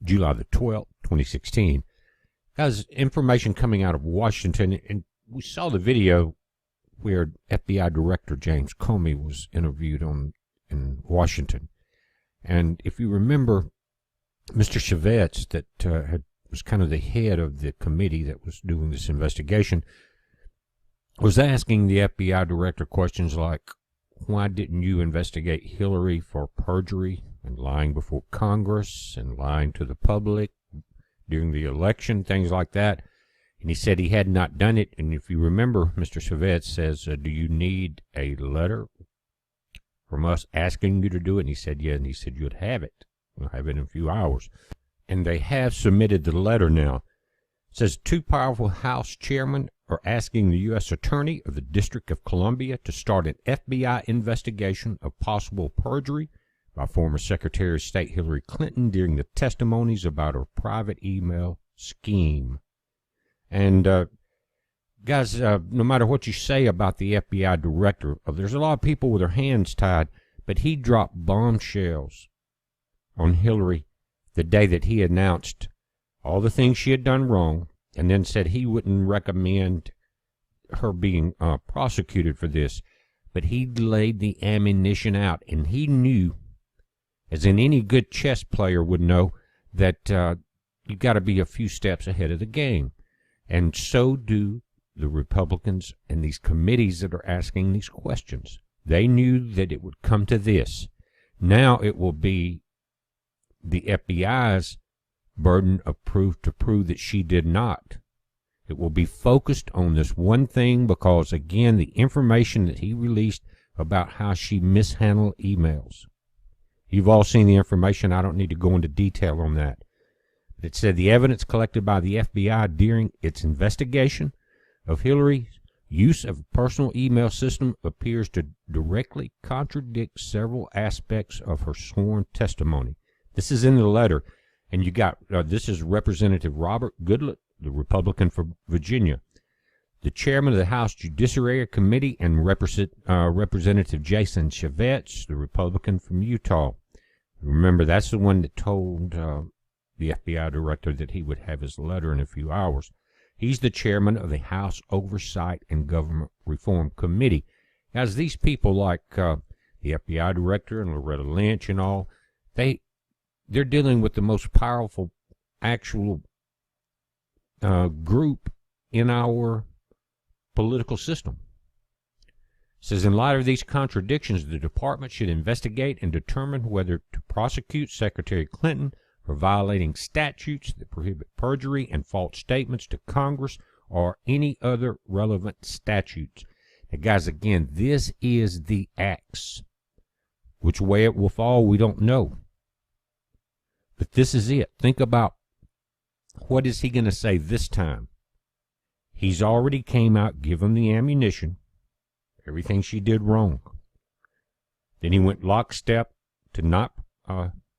July the 12th, 2016. Guys, information coming out of Washington, and we saw the video where FBI Director James Comey was interviewed in Washington. And if you remember, Mr. Chavez, that was kind of the head of the committee that was doing this investigation, was asking the FBI Director questions like, why didn't you investigate Hillary for perjury and lying before Congress and lying to the public during the election, things like that? And he said he had not done it. And if you remember, Mr. Chavez says, do you need a letter from us asking you to do it? And he said, yeah. And he said, you'd have it. We'll have it in a few hours. And they have submitted the letter now. It says, two powerful House chairmen are asking the U.S. Attorney of the District of Columbia to start an FBI investigation of possible perjury by former Secretary of State Hillary Clinton during the testimonies about her private email scheme. And, guys, no matter what you say about the FBI director, there's a lot of people with their hands tied, but he dropped bombshells on Hillary the day that he announced all the things she had done wrong, and then said he wouldn't recommend her being prosecuted for this. But he laid the ammunition out, and he knew, as in any good chess player would know, that you've got to be a few steps ahead of the game. And so do the Republicans and these committees that are asking these questions. They knew that it would come to this. Now it will be the FBI's burden of proof to prove that she did not. It will be focused on this one thing because, again, the information that he released about how she mishandled emails. You've all seen the information. I don't need to go into detail on that. It said the evidence collected by the FBI during its investigation of Hillary's use of a personal email system appears to directly contradict several aspects of her sworn testimony. This is in the letter, and you got, this is Representative Robert Goodlatte, the Republican from Virginia, the chairman of the House Judiciary Committee, and Representative Jason Chavez, the Republican from Utah. Remember, that's the one that told the FBI director that he would have his letter in a few hours. He's the chairman of the House Oversight and Government Reform Committee. As these people like the FBI director and Loretta Lynch and all, they're dealing with the most powerful actual group in our political system. It says, in light of these contradictions, the department should investigate and determine whether to prosecute Secretary Clinton for violating statutes that prohibit perjury and false statements to Congress or any other relevant statutes. Now, guys, again, this is the axe. Which way it will fall, we don't know. But this is it. Think about, what is he going to say this time? He's already came out, given the ammunition, everything she did wrong. Then he went lockstep to not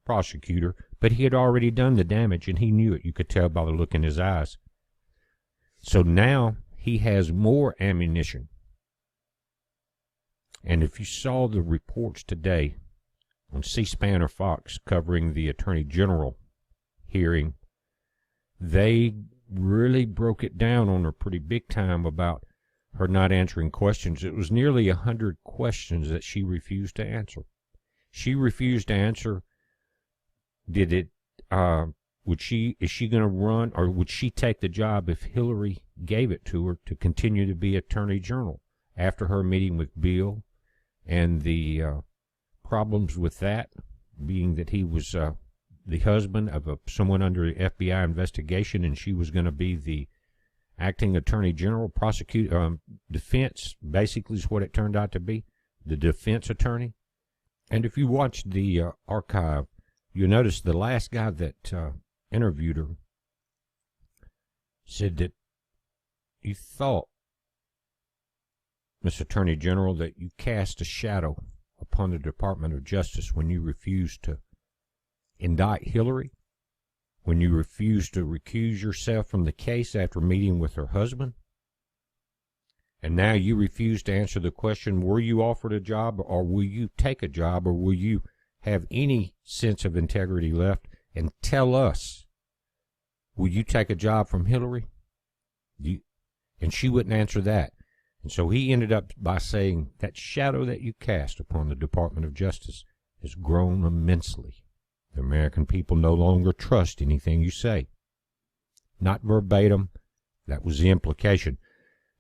prosecute her, but he had already done the damage, and he knew it. You could tell by the look in his eyes. So now he has more ammunition. And if you saw the reports today on C-SPAN or Fox covering the Attorney General hearing, they really broke it down on her pretty big time about her not answering questions. It was nearly 100 questions that she refused to answer. She refused to answer. Is she going to run, or would she take the job if Hillary gave it to her to continue to be Attorney General after her meeting with Bill and the problems with that, being that he was the husband of someone under the FBI investigation, and she was going to be the acting Attorney General, defense, basically is what it turned out to be, the defense attorney. And if you watch the archive, you'll notice the last guy that interviewed her said that you thought, Mr. Attorney General, that you cast a shadow upon the Department of Justice when you refused to indict Hillary, when you refused to recuse yourself from the case after meeting with her husband, and now you refuse to answer the question, were you offered a job, or will you take a job, or will you have any sense of integrity left and tell us, will you take a job from Hillary? And she wouldn't answer that. And so he ended up by saying, that shadow that you cast upon the Department of Justice has grown immensely. The American people no longer trust anything you say. Not verbatim. That was the implication.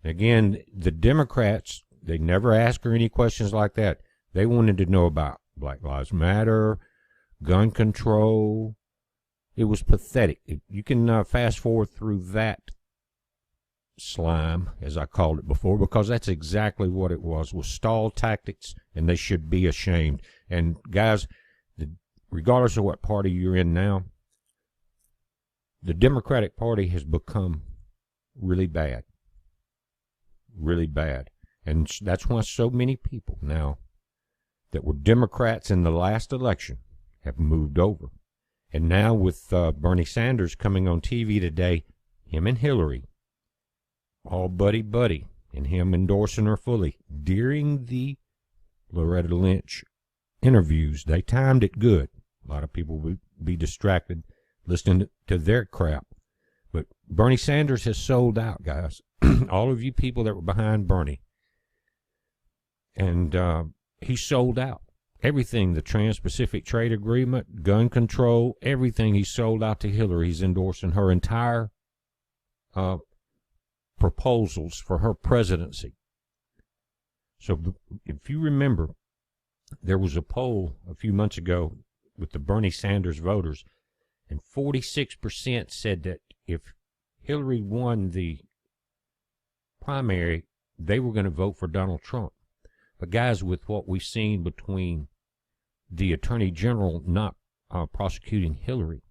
Again, the Democrats, they never asked her any questions like that. They wanted to know about Black Lives Matter, gun control. It was pathetic. You can fast forward through that slime, as I called it before, because that's exactly what it was stall tactics, and they should be ashamed. And guys, regardless of what party you're in now, the Democratic Party has become really bad. Really bad. And that's why so many people now that were Democrats in the last election have moved over. And now with Bernie Sanders coming on TV today, him and Hillary, all buddy-buddy, and him endorsing her fully. During the Loretta Lynch interviews, they timed it good. A lot of people would be distracted listening to their crap. But Bernie Sanders has sold out, guys. All of you people that were behind Bernie. And he sold out. Everything, the Trans-Pacific Trade Agreement, gun control, everything he sold out to Hillary. He's endorsing her entire proposals for her presidency. So if you remember, there was a poll a few months ago with the Bernie Sanders voters, and 46% said that if Hillary won the primary, they were going to vote for Donald Trump. But guys, with what we've seen between the Attorney General not prosecuting Hillary,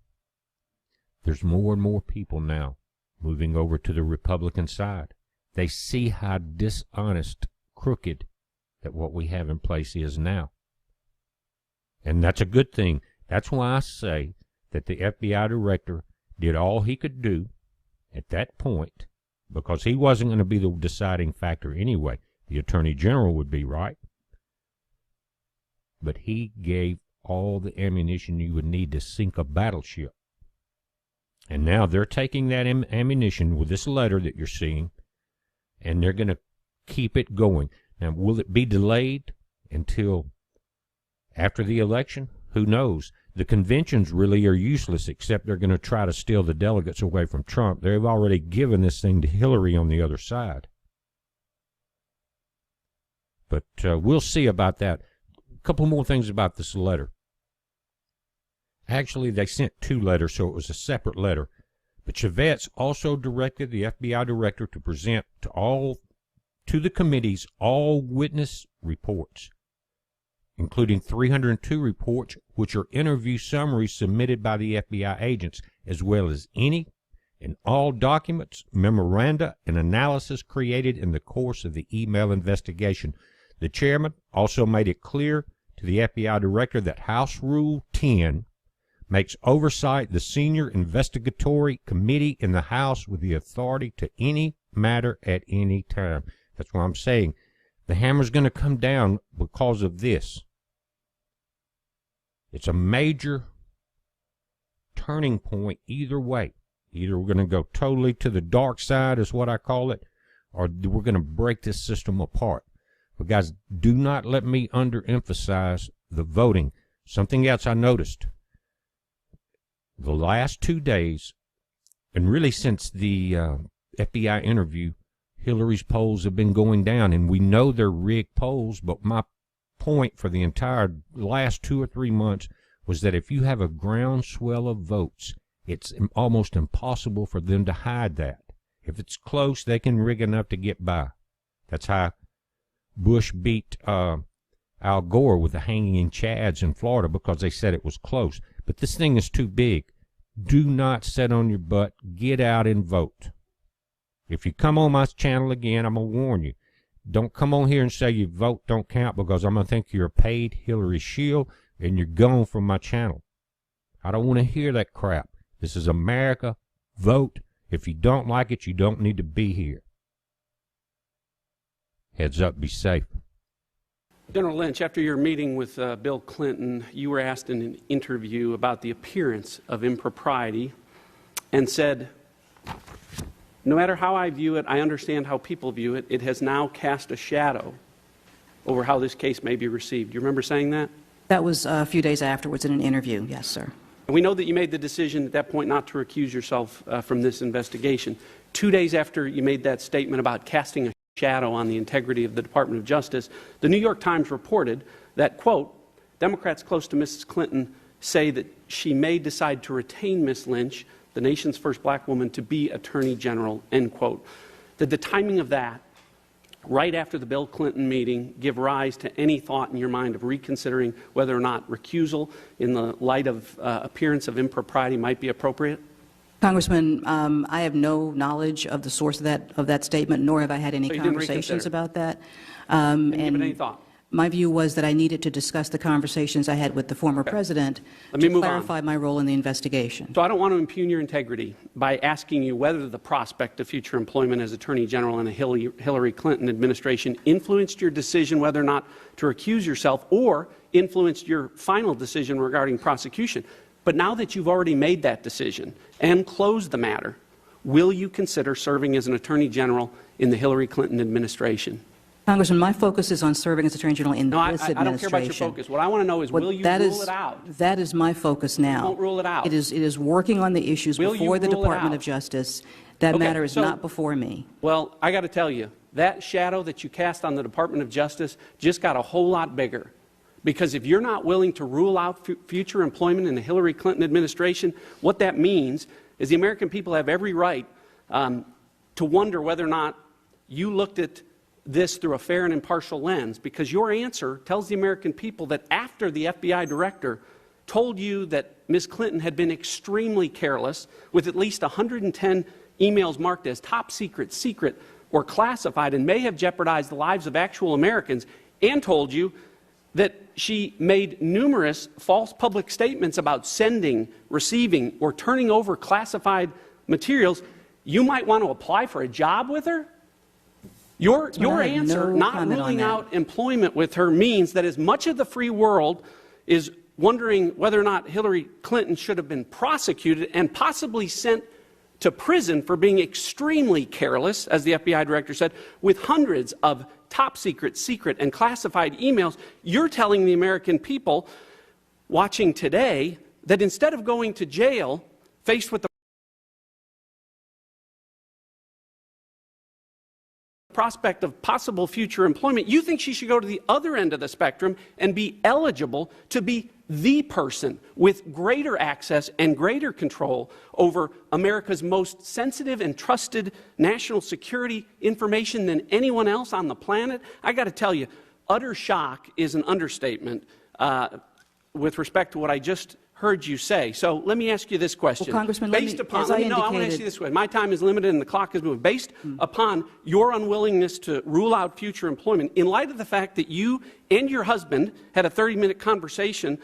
there's more and more people now moving over to the Republican side. They see how dishonest, crooked that what we have in place is now. And that's a good thing. That's why I say that the FBI director did all he could do at that point, because he wasn't going to be the deciding factor anyway. The Attorney General would be, right? But he gave all the ammunition you would need to sink a battleship. And now they're taking that ammunition with this letter that you're seeing, and they're going to keep it going. Now, will it be delayed until after the election? Who knows? The conventions really are useless, except they're going to try to steal the delegates away from Trump. They've already given this thing to Hillary on the other side. But we'll see about that. A couple more things about this letter. Actually, they sent two letters, so it was a separate letter. But Chavetz also directed the FBI director to present to the committees all witness reports, including 302 reports, which are interview summaries submitted by the FBI agents, as well as any and all documents, memoranda, and analysis created in the course of the email investigation. The chairman also made it clear to the FBI director that House Rule 10 makes oversight the senior investigatory committee in the House with the authority to any matter at any time. That's why I'm saying the hammer's going to come down because of this. It's a major turning point either way. Either we're going to go totally to the dark side, is what I call it, or we're going to break this system apart. But guys, do not let me underemphasize the voting. Something else I noticed. The last 2 days, and really since the FBI interview, Hillary's polls have been going down, and we know they're rigged polls, but my point for the entire last 2 or 3 months was that if you have a groundswell of votes, it's almost impossible for them to hide that. If it's close, they can rig enough to get by. That's how Bush beat Al Gore with the hanging chads in Florida, because they said it was close. But this thing is too big. Do not sit on your butt. Get out and vote. If you come on my channel again, I'm going to warn you. Don't come on here and say your vote don't count, because I'm going to think you're a paid Hillary shield and you're gone from my channel. I don't want to hear that crap. This is America. Vote. If you don't like it, you don't need to be here. Heads up. Be safe. General Lynch, after your meeting with Bill Clinton, you were asked in an interview about the appearance of impropriety and said, "No matter how I view it, I understand how people view it. It has now cast a shadow over how this case may be received." Do you remember saying that? That was a few days afterwards in an interview, yes, sir. And we know that you made the decision at that point not to recuse yourself from this investigation. 2 days after you made that statement about casting a shadow on the integrity of the Department of Justice, the New York Times reported that, quote, Democrats close to Mrs. Clinton say that she may decide to retain Ms. Lynch, the nation's first black woman, to be Attorney General, end quote. Did the timing of that, right after the Bill Clinton meeting, give rise to any thought in your mind of reconsidering whether or not recusal in the light of appearance of impropriety might be appropriate? Congressman, I have no knowledge of the source of that statement, nor have I had any So conversations about that. Didn't give it any thought? My view was that I needed to discuss the conversations I had with the former president to clarify my role in the investigation. So I don't want to impugn your integrity by asking you whether the prospect of future employment as Attorney General in a Hillary Clinton administration influenced your decision whether or not to recuse yourself or influenced your final decision regarding prosecution. But now that you've already made that decision and closed the matter, will you consider serving as an Attorney General in the Hillary Clinton administration? Congressman, my focus is on serving as Attorney General in this administration. I don't care about your focus. What I want to know is, will you rule it out? That is my focus now. You won't rule it out. It is working on the issues before the Department of Justice. That matter is not before me. Well, I got to tell you, that shadow that you cast on the Department of Justice just got a whole lot bigger. Because if you're not willing to rule out future employment in the Hillary Clinton administration, what that means is the American people have every right to wonder whether or not you looked at this through a fair and impartial lens, because your answer tells the American people that after the FBI director told you that Ms. Clinton had been extremely careless with at least 110 emails marked as top secret, secret, or classified and may have jeopardized the lives of actual Americans, and told you that she made numerous false public statements about sending, receiving, or turning over classified materials, you might want to apply for a job with her? Your answer, not ruling out employment with her, means that as much of the free world is wondering whether or not Hillary Clinton should have been prosecuted and possibly sent to prison for being extremely careless, as the FBI director said, with hundreds of top secret, secret, and classified emails, you're telling the American people watching today that instead of going to jail, faced with the prospect of possible future employment, you think she should go to the other end of the spectrum and be eligible to be the person with greater access and greater control over America's most sensitive and trusted national security information than anyone else on the planet? I got to tell you, utter shock is an understatement with respect to what I just heard you say. So let me ask you this question. Well, Congressman, I want to ask you this way. My time is limited and the clock is moving. Based upon your unwillingness to rule out future employment, in light of the fact that you and your husband had a 30-minute conversation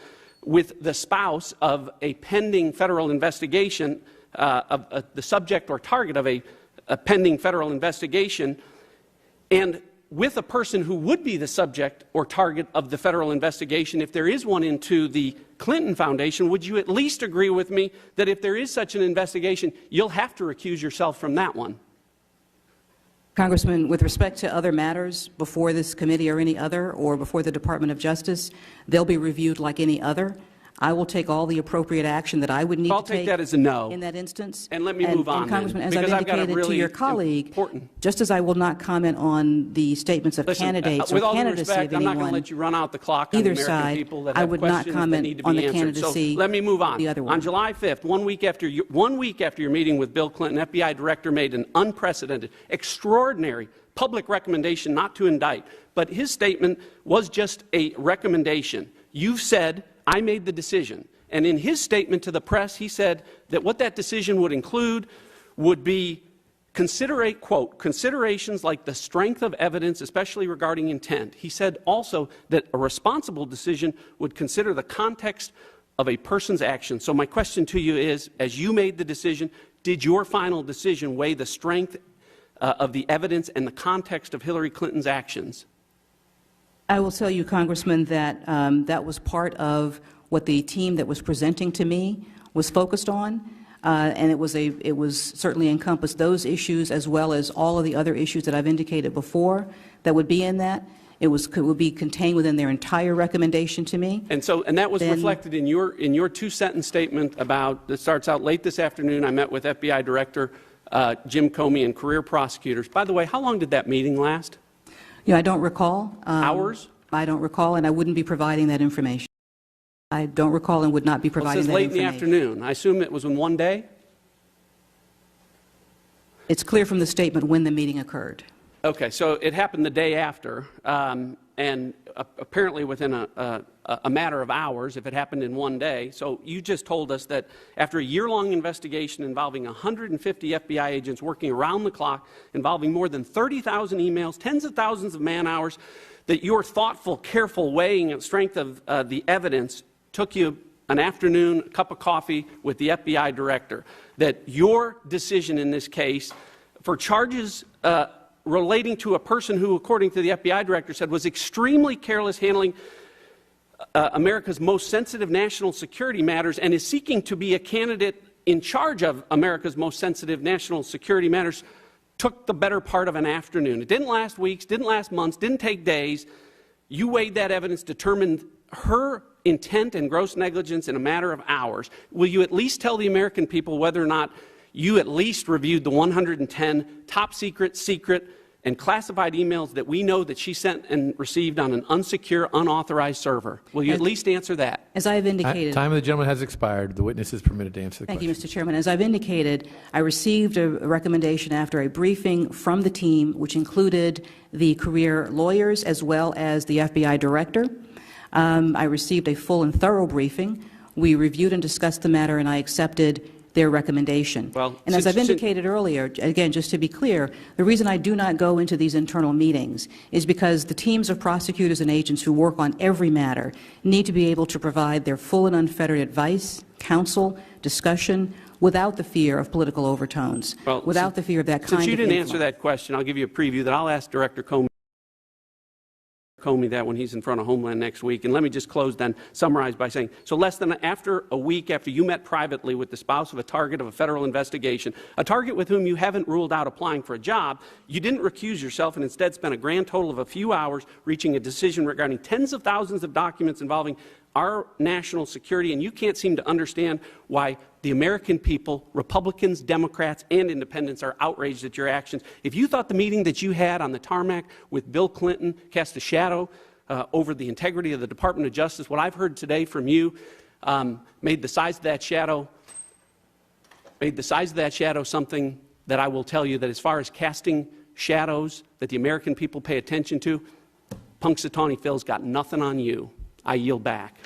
with the spouse of a pending federal investigation, of the subject or target of a pending federal investigation, and with a person who would be the subject or target of the federal investigation, if there is one into the Clinton Foundation, would you at least agree with me that if there is such an investigation, you'll have to recuse yourself from that one? Congressman, with respect to other matters before this committee or any other, or before the Department of Justice, they'll be reviewed like any other. I will take all the appropriate action that I would need to take that as a no in that instance. And let me move on. And Congressman, as I've indicated to your colleague, just as I will not comment on the statements of candidates or candidacy of anyone, I'm not going to let you run out the clock on either the American side, people that I have would not questions comment that need to be on the answered. candidacy. So let me move on. The other one. On July 5th, 1 week after your meeting with Bill Clinton, FBI director made an unprecedented, extraordinary public recommendation not to indict. But his statement was just a recommendation. You've said, I made the decision. And in his statement to the press, he said that what that decision would include would be, quote, considerations like the strength of evidence, especially regarding intent. He said also that a responsible decision would consider the context of a person's action. So my question to you is, as you made the decision, did your final decision weigh the strength of the evidence and the context of Hillary Clinton's actions? I will tell you, Congressman, that that was part of what the team that was presenting to me was focused on, and it was certainly encompassed those issues as well as all of the other issues that I've indicated before that would be in that. It would be contained within their entire recommendation to me. And that was reflected in your two-sentence statement about that starts out late this afternoon. I met with FBI Director Jim Comey and career prosecutors. By the way, how long did that meeting last? I don't recall. Hours? I don't recall, and I wouldn't be providing that information. I don't recall and would not be providing that information. It says late in the afternoon. I assume it was in one day? It's clear from the statement when the meeting occurred. Okay, so it happened the day after, and apparently within a matter of hours, if it happened in one day. So you just told us that after a year-long investigation involving 150 FBI agents working around the clock, involving more than 30,000 emails, tens of thousands of man-hours, that your thoughtful, careful weighing of strength of the evidence took you an afternoon, a cup of coffee with the FBI director, that your decision in this case for charges relating to a person who, according to the FBI director, said was extremely careless handling America's most sensitive national security matters and is seeking to be a candidate in charge of America's most sensitive national security matters, took the better part of an afternoon. It didn't last weeks, didn't last months, didn't take days. You weighed that evidence, determined her intent and gross negligence in a matter of hours. Will you at least tell the American people whether or not you at least reviewed the 110 top secret, and classified emails that we know that she sent and received on an unsecure, unauthorized server? Will you at least answer that? As I have indicated... Time of the gentleman has expired. The witness is permitted to answer the question. Thank you, Mr. Chairman. As I've indicated, I received a recommendation after a briefing from the team, which included the career lawyers as well as the FBI director. I received a full and thorough briefing. We reviewed and discussed the matter, and I accepted their recommendation. And as I've indicated earlier, again, just to be clear, the reason I do not go into these internal meetings is because the teams of prosecutors and agents who work on every matter need to be able to provide their full and unfettered advice, counsel, discussion, without the fear of political overtones, without the fear of that kind of influence. Since you didn't answer that question, I'll give you a preview that I'll ask Director Comey that when he's in front of Homeland next week. And let me just close then, summarize by saying, so less than a week after you met privately with the spouse of a target of a federal investigation, a target with whom you haven't ruled out applying for a job, you didn't recuse yourself and instead spent a grand total of a few hours reaching a decision regarding tens of thousands of documents involving our national security, and you can't seem to understand why the American people, Republicans, Democrats, and independents are outraged at your actions. If you thought the meeting that you had on the tarmac with Bill Clinton cast a shadow over the integrity of the Department of Justice, what I've heard today from you made the size of that shadow something that I will tell you that as far as casting shadows that the American people pay attention to, Punxsutawney Phil's got nothing on you. I yield back.